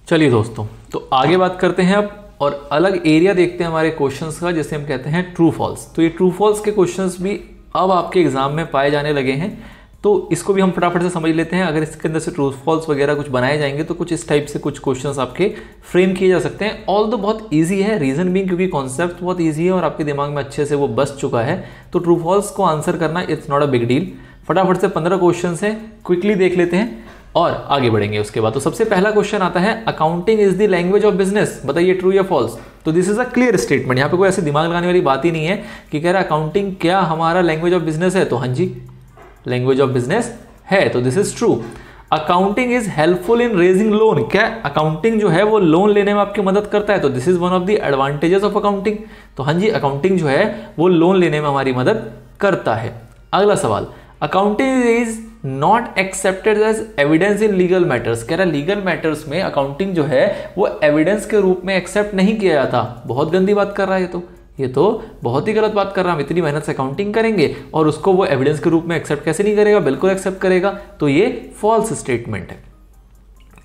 चलिए दोस्तों, तो आगे बात करते हैं अब और अलग एरिया देखते हैं हमारे क्वेश्चंस का, जैसे हम कहते हैं ट्रू फॉल्स। तो ये ट्रू फॉल्स के क्वेश्चंस भी अब आपके एग्जाम में पाए जाने लगे हैं, तो इसको भी हम फटाफट से समझ लेते हैं। अगर इसके अंदर से ट्रू फॉल्स वगैरह कुछ बनाए जाएंगे तो कुछ इस टाइप से कुछ क्वेश्चंस आपके फ्रेम किए जा सकते हैं। ऑल तो बहुत ईजी है, रीजन भी क्योंकि कॉन्सेप्ट बहुत ईजी है और आपके दिमाग में अच्छे से वो बस चुका है, तो ट्रू फॉल्स को आंसर करना it's not a big deal. फटाफट से 15 क्वेश्चन है, क्विकली देख लेते हैं और आगे बढ़ेंगे उसके बाद। तो सबसे पहला क्वेश्चन आता है, accounting is the language of business, बताइए ट्रू या फॉल्स। तो this is a clear statement, यहाँ पे कोई ऐसे दिमाग लगाने वाली बात ही नहीं है कि कह रहा है अकाउंटिंग क्या हमारा लैंग्वेज ऑफ बिजनेस है, तो हाँ जी लैंग्वेज ऑफ बिजनेस है, तो this is true. Accounting is helpful in raising loan, क्या अकाउंटिंग जो है वो लोन लेने में आपकी मदद करता है, तो this is one of the advantages of accounting. तो हाँ जी अकाउंटिंग जो है वो लोन लेने में हमारी मदद करता है। अगला सवाल, accounting is not accepted as evidence in legal matters, कह रहा लीगल मैटर्स में अकाउंटिंग जो है वो एविडेंस के रूप में एक्सेप्ट नहीं किया जाता। बहुत गंदी बात कर रहा है ये तो बहुत ही गलत बात कर रहा है। हम इतनी मेहनत से अकाउंटिंग करेंगे और उसको वो एविडेंस के रूप में एक्सेप्ट कैसे नहीं करेगा, बिल्कुल एक्सेप्ट करेगा, तो ये फॉल्स स्टेटमेंट है।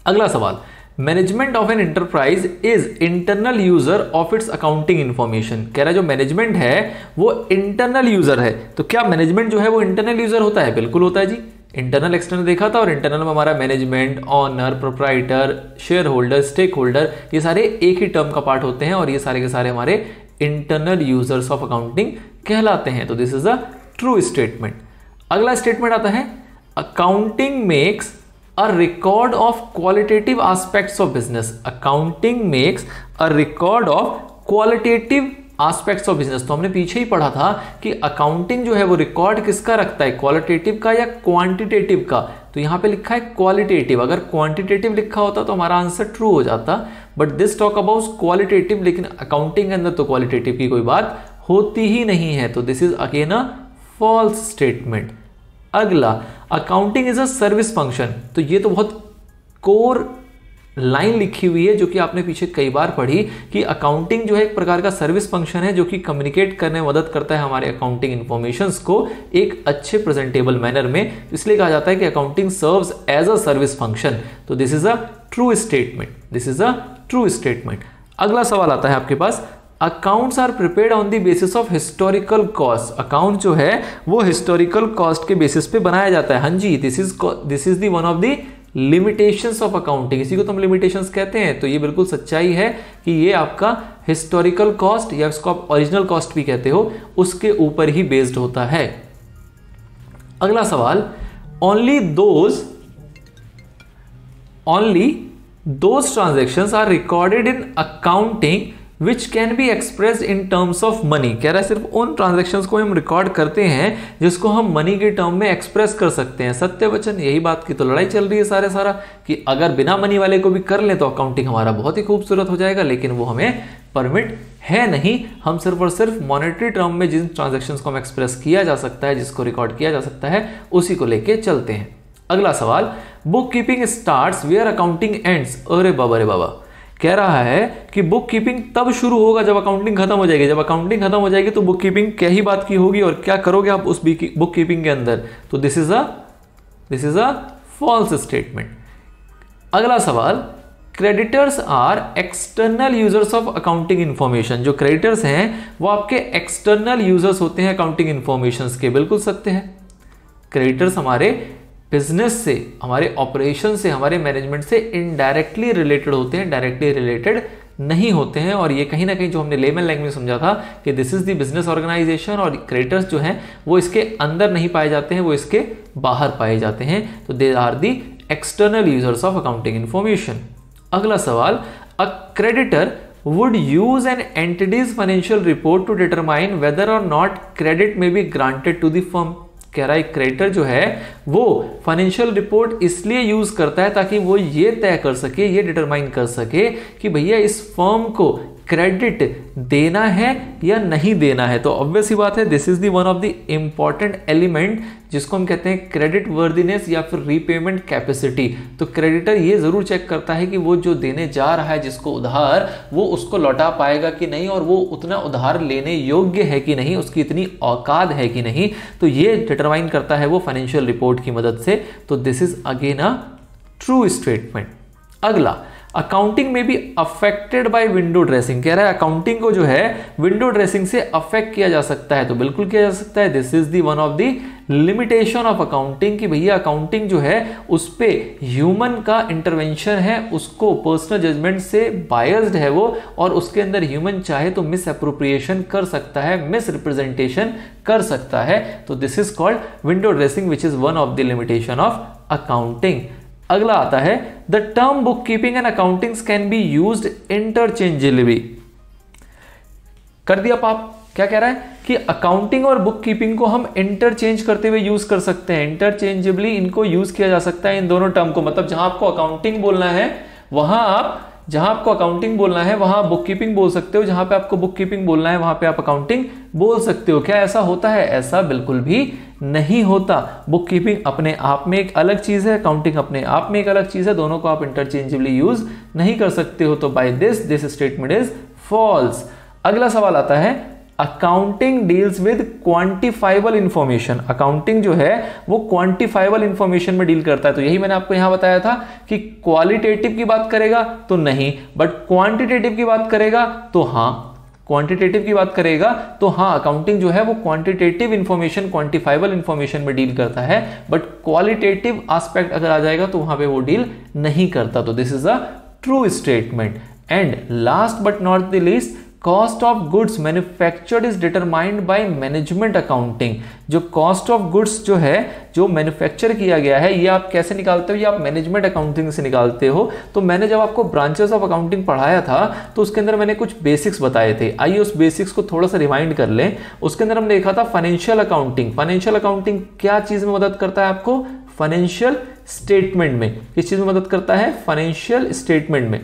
अगला सवाल, management of an enterprise is internal user of its accounting information, कह रहा है जो मैनेजमेंट है वो इंटरनल यूजर है। तो क्या मैनेजमेंट जो है वो इंटरनल यूजर होता है? बिल्कुल होता है जी। इंटरनल एक्सटर्नल देखा था, और इंटरनल में हमारा management, owner, proprietor, share holder, stake holder, ये सारे एक ही टर्म का पार्ट होते हैं और ये सारे के सारे हमारे इंटरनल यूजर्स ऑफ अकाउंटिंग कहलाते हैं। तो this is a true statement. अगला स्टेटमेंट आता है, accounting makes a record of qualitative aspects of business, accounting makes a record of qualitative aspects of business. तो हमने पीछे ही पढ़ा था कि अकाउंटिंग जो है वो रिकॉर्ड किसका रखता है, क्वालिटेटिव का या क्वांटिटेटिव का। तो यहां पे लिखा है क्वालिटेटिव, अगर क्वांटिटेटिव लिखा होता तो हमारा आंसर ट्रू हो जाता, but this talk about qualitative, लेकिन अकाउंटिंग के अंदर तो क्वालिटेटिव की कोई बात होती ही नहीं है, तो this is again a false statement. अगला, accounting is a service function, तो ये तो बहुत कोर लाइन लिखी हुई है जो कि आपने पीछे कई बार पढ़ी कि अकाउंटिंग जो है एक प्रकार का सर्विस फंक्शन है जो कि कम्युनिकेट करने में मदद करता है हमारे अकाउंटिंग इंफॉर्मेशंस को एक अच्छे प्रेजेंटेबल मैनर में, इसलिए कहा जाता है कि accounting serves as a service function. तो this is a true statement, this is a true statement. अगला सवाल आता है आपके पास, accounts are prepared on the basis of historical cost, account जो है वो हिस्टोरिकल कॉस्ट के बेसिस पे बनाया जाता है। हाँ जी, this is the one of the limitations of accounting, इसी को तो हम लिमिटेशंस कहते हैं। तो ये बिल्कुल सच्चाई है कि ये आपका हिस्टोरिकल कॉस्ट या इसको आप ओरिजिनल कॉस्ट भी कहते हो, उसके ऊपर ही बेस्ड होता है। अगला सवाल, only those transactions are recorded in accounting which can be expressed in terms of money, कह रहा है सिर्फ उन ट्रांजैक्शंस को हम रिकॉर्ड करते हैं जिसको हम मनी के टर्म में एक्सप्रेस कर सकते हैं। सत्य वचन, यही बात की तो लड़ाई चल रही है सारा कि अगर बिना मनी वाले को भी कर ले तो अकाउंटिंग हमारा बहुत ही खूबसूरत हो जाएगा, लेकिन वो हमें परमिट है नहीं। हम सिर्फ और सिर्फ मॉनेटरी टर्म में जिन ट्रांजैक्शंस को हम एक्सप्रेस किया जा सकता है, जिसको रिकॉर्ड किया जा सकता है, उसी को लेके चलते हैं। अगला सवाल, book keeping starts where accounting ends, अरे बाबा रे बाबा, कह रहा है कि बुक कीपिंग तब शुरू होगा जब अकाउंटिंग खत्म हो जाएगी। जब अकाउंटिंग खत्म हो जाएगी तो बुक कीपिंग क्या ही बात की होगी और क्या करोगे आप उस बुक कीपिंग के अंदर, तो this is a false statement. अगला सवाल, creditors are external users of accounting information, जो क्रेडिटर्स हैं वो आपके एक्सटर्नल यूजर्स होते हैं अकाउंटिंग इंफॉर्मेशन के, बिल्कुल सत्य है। क्रेडिटर्स हमारे बिजनेस से, हमारे ऑपरेशन से, हमारे मैनेजमेंट से इनडायरेक्टली रिलेटेड होते हैं, डायरेक्टली रिलेटेड नहीं होते हैं। और ये कहीं ना कहीं जो हमने लेमन लैंग्वेज में समझा था कि this is the business organization, और क्रेडिटर्स जो हैं वो इसके अंदर नहीं पाए जाते हैं, वो इसके बाहर पाए जाते हैं। तो they are the external users of accounting information. अगला सवाल, a creditor would use an entity's financial report to determine whether or not credit may be granted to the firm, कह रहा है क्रेडिटर जो है वो फाइनेंशियल रिपोर्ट इसलिए use करता है ताकि वो ये तय कर सके, ये डिटरमाइन कर सके कि भैया इस फर्म को क्रेडिट देना है या नहीं देना है। तो ऑब्वियस ही बात है, this is the one of the important element जिसको हम कहते हैं क्रेडिट वर्दीनेस या फिर रीपेमेंट कैपेसिटी। तो क्रेडिटर ये जरूर चेक करता है कि वो जो देने जा रहा है जिसको उधार, वो उसको लौटा पाएगा कि नहीं, और वो उतना उधार लेने योग्य है कि नहीं, उसकी इतनी औकात है कि नहीं। तो ये डिटरमाइन करता है वो फाइनेंशियल रिपोर्ट की मदद से। तो this is again a true statement. अगला, अकाउंटिंग में भी अफेक्टेड बाय विंडो ड्रेसिंग, कह रहा है अकाउंटिंग को जो है विंडो ड्रेसिंग से अफेक्ट किया जा सकता है, तो बिल्कुल किया जा सकता है। This is the one of the limitation of accounting कि भैया अकाउंटिंग जो है उस पे ह्यूमन का इंटरवेंशन है, उसको पर्सनल जजमेंट से बायस्ड है वो, और उसके अंदर ह्यूमन चाहे तो मिस अप्रोप्रिएशन कर सकता है, मिस रिप्रेजेंटेशन कर सकता है। तो this is called window dressing which is one of the limitation of accounting. अगला आता है the term book keeping and accounting can be used interchangeably. कर दिया पाप, क्या कह रहा है कि अकाउंटिंग और बुक कीपिंग को हम इंटरचेंज करते हुए यूज कर सकते हैं, इंटरचेंजेबली इनको यूज किया जा सकता है इन दोनों टर्म को। मतलब जहां आपको अकाउंटिंग बोलना है जहां आपको अकाउंटिंग बोलना है वहां बुक कीपिंग बोल सकते हो, जहां पे आपको बुक कीपिंग बोलना है वहां पे आप अकाउंटिंग बोल सकते हो। क्या ऐसा होता है? ऐसा बिल्कुल भी नहीं होता। बुक कीपिंग अपने आप में एक अलग चीज है, अकाउंटिंग अपने आप में एक अलग चीज है, दोनों को आप इंटरचेंजेबली यूज नहीं कर सकते हो। तो by this statement is false. अगला सवाल आता है accounting deals with quantifiable information. Accounting जो है वो क्वांटिफाइबल इंफॉर्मेशन में डील करता है। तो यही मैंने आपको यहां बताया था कि क्वालिटेटिव की बात करेगा तो नहीं, बट क्वांटिटेटिव की बात करेगा तो हाँ, क्वांटिटेटिव की बात करेगा तो हाँ, अकाउंटिंग जो है वो क्वांटिटेटिव इंफॉर्मेशन, क्वांटिफाइबल इंफॉर्मेशन में डील करता है, बट क्वालिटेटिव एस्पेक्ट अगर आ जाएगा तो वहां पे वो डील नहीं करता। तो this is a true statement. And last but not the least, cost of goods manufactured is determined by management accounting. जो कॉस्ट ऑफ गुड्स जो है, जो मैन्युफैक्चर किया गया है, ये आप कैसे निकालते हो? ये आप मैनेजमेंट अकाउंटिंग से निकालते हो। तो मैंने जब आपको ब्रांचेस ऑफ अकाउंटिंग पढ़ाया था तो उसके अंदर मैंने कुछ बेसिक्स बताए थे। आइए उस बेसिक्स को थोड़ा सा रिवाइंड कर लें। उसके अंदर हमने देखा था फाइनेंशियल अकाउंटिंग। फाइनेंशियल अकाउंटिंग क्या चीज में मदद करता है आपको? फाइनेंशियल स्टेटमेंट में। किस चीज में मदद करता है? फाइनेंशियल स्टेटमेंट में।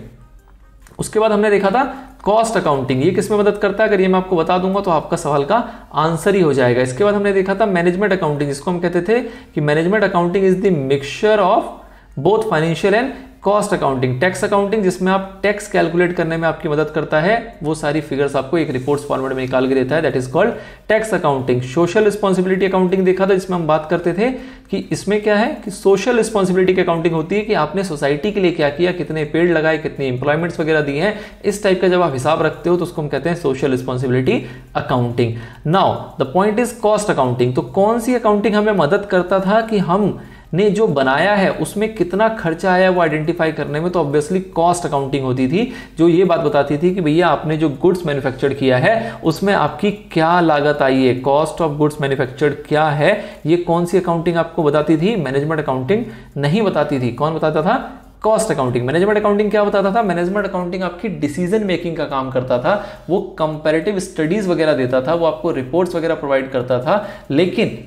उसके बाद हमने देखा था कॉस्ट अकाउंटिंग, ये किस में मदद करता है? अगर ये मैं आपको बता दूंगा तो आपका सवाल का आंसर ही हो जाएगा। इसके बाद हमने देखा था मैनेजमेंट अकाउंटिंग, जिसको हम कहते थे कि management accounting is the mixture of both financial and cost accounting. Tax accounting, जिसमें आप टैक्स कैलकुलेट करने में आपकी मदद करता है, वो सारी फिगर्स आपको एक रिपोर्ट्स फॉर्मेट में निकाल के देता है, that is called tax accounting. Social responsibility accounting देखा था, जिसमें हम बात करते थे कि इसमें क्या है कि सोशल रिस्पॉन्सिबिलिटी की अकाउंटिंग होती है कि आपने सोसाइटी के लिए क्या किया, कितने पेड़ लगाए, कितने इंप्लॉयमेंट्स वगैरह दिए हैं, इस टाइप का जब आप हिसाब रखते हो तो उसको हम कहते हैं social responsibility accounting. Now the point is cost accounting. तो कौन सी अकाउंटिंग हमें मदद करता था कि हम ने जो बनाया है उसमें कितना खर्चा आया वो आइडेंटिफाई करने में? तो ऑब्वियसली कॉस्ट अकाउंटिंग होती थी, जो ये बात बताती थी कि भैया आपने जो गुड्स मैन्युफैक्चर्ड किया है उसमें आपकी क्या लागत आई है, कॉस्ट ऑफ गुड्स मैन्युफैक्चर्ड क्या है। ये कौन सी अकाउंटिंग आपको बताती थी? मैनेजमेंट अकाउंटिंग नहीं बताती थी। कौन बताता था? Cost accounting. मैनेजमेंट अकाउंटिंग क्या बताता था? मैनेजमेंट अकाउंटिंग आपकी डिसीजन मेकिंग का काम करता था, वो कंपैरेटिव स्टडीज वगैरह देता था, वो आपको रिपोर्ट्स वगैरह प्रोवाइड करता था। लेकिन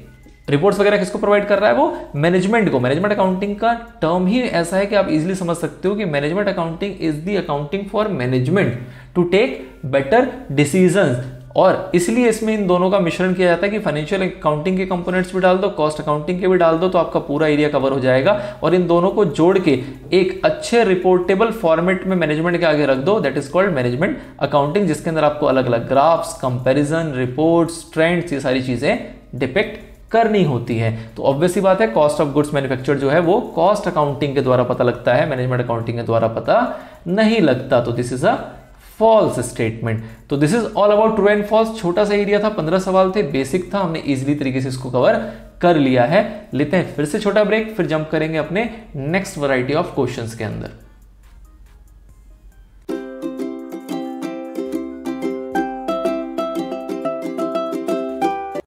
रिपोर्ट्स वगैरह किसको प्रोवाइड कर रहा है? वो मैनेजमेंट को। मैनेजमेंट अकाउंटिंग का टर्म ही ऐसा है कि आप इजीली समझ सकते हो कि management accounting is the accounting for management to take better decisions. और इसलिए इसमें इन दोनों का मिश्रण किया जाता है कि फाइनेंशियल अकाउंटिंग के कंपोनेंट्स भी डाल दो, कॉस्ट अकाउंटिंग के भी डाल दो, तो आपका पूरा एरिया कवर हो जाएगा। और इन दोनों को जोड़ के एक अच्छे रिपोर्टेबल फॉर्मेट में मैनेजमेंट के आगे रख दो, that is called management accounting, जिसके अंदर आपको अलग अलग ग्राफ्स, कंपैरिजन, रिपोर्ट्स, ट्रेंड्स, ये सारी चीजें डिपिक्ट करनी होती है। तो ऑब्वियसली बात है कॉस्ट ऑफ गुड्स मैन्युफैक्चर्ड जो है वो कॉस्ट अकाउंटिंग के द्वारा पता लगता है, मैनेजमेंट अकाउंटिंग के द्वारा पता नहीं लगता। तो this is a false statement. तो this is all about true and false. छोटा सा एरिया था, 15 सवाल थे, बेसिक था, हमने इजीली तरीके से इसको कवर कर लिया है। लेते हैं फिर से छोटा ब्रेक, फिर जंप करेंगे अपने नेक्स्ट वैरायटी ऑफ क्वेश्चंस के अंदर।